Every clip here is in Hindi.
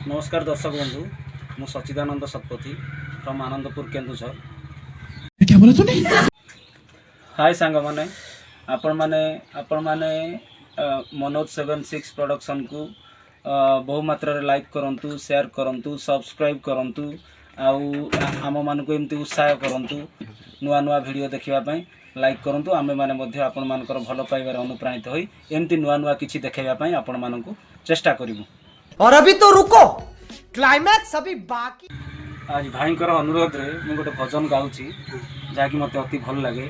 नमस्कार दर्शक बंधु मु सच्चिदानंद शतपथी फ्रॉम आनंदपुर केन्दुझर। क्या बोला तूने? हाय सांग माने आपण माने मनोज 76 प्रोडक्शन को बहु मात्रा रे लाइक करंतु, शेयर करंतु, सब्सक्राइब करंतु आउ आम मान को एमती उत्साह करंतु नुआ नुआ वीडियो देखिबा पई लाइक करंतु। आमे माने मध्ये आपण मानकर भलो पाइबार अनुप्राणित होई एमती नुआ नुआ किछि देखाइबा पई आपण मान को चेष्टा करिवु। और अभी तो रुको, क्लाइमैक्स अभी बाकी। आज भाई अनुरोध रे मैं गोटे भजन गाउची जहाँकि मत अति भल लगे।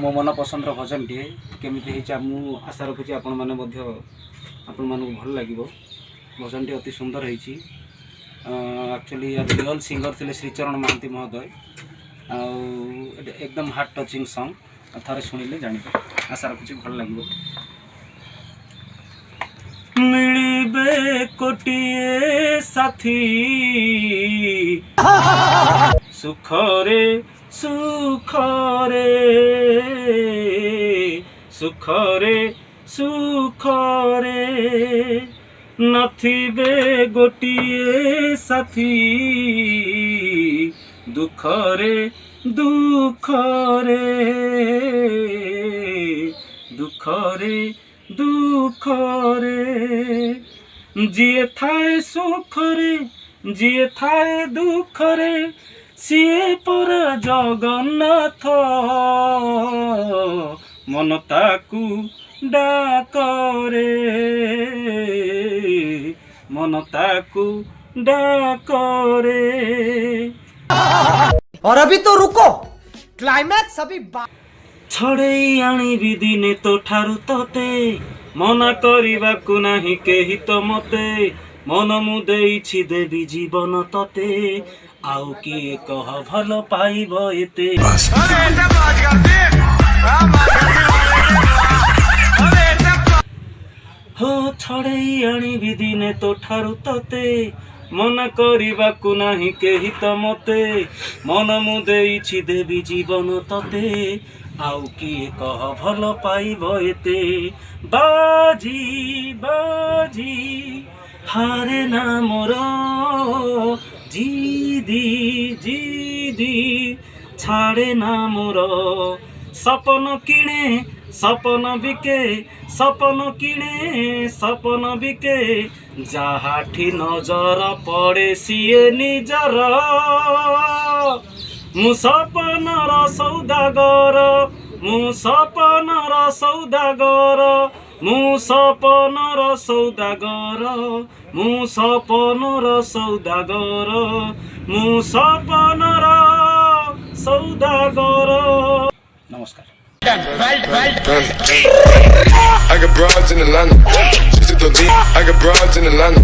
मो मन पसंद भजन टे केमी मु आशा रखुची आपण माने भल लगे। भजन टी अति सुंदर है। एक्चुअली रियल सिंगर थे श्रीचरण महांती महोदय। एकदम हार्ट टचिंग सॉन्ग थे शुणिले जानी आशा रखुची भल लगे। मिलिबे कोटिए साथी सुखरे सुखरे सुखरे सुखरे नथिबे गोटिए साथी दुखरे दुखरे दुखरे दुखरे जिए थाए सुखरे जिए थाए दुखरे सिए पर जगन्नाथ मन ताकू डाकरे मन ताकू डाकरे। और अभी तो रुको, क्लाइमैक्स अभी छड़े आनिबि दिने तो ठारु तते मना करिबाकु नाही केहि तो मते मन मु देइछि देबी जीवन तते आउ किए कह भल पाइब एते। हो छड़े आनिबि दिने तो ठारु तते मना करिबाकु नाही केहि तो मते मन मु देइछि देबी जीवन तते आउ किए कह भल पाइब एते। बाजी बाजी हारे ना मोर जीदी जीदी छाड़े ना मोर सपन किणे सपन बिके सपन किणे सपन बिके जाहाठी नजर पड़े सिए निजर मु सपनर सौदागर मु सपनर सौदागर मु सपनर सौदागर मु सपनर सौदागर मु सपनर सौदागर। नमस्कार। I got broads in Atlanta. She's at the lean. I got broads in Atlanta.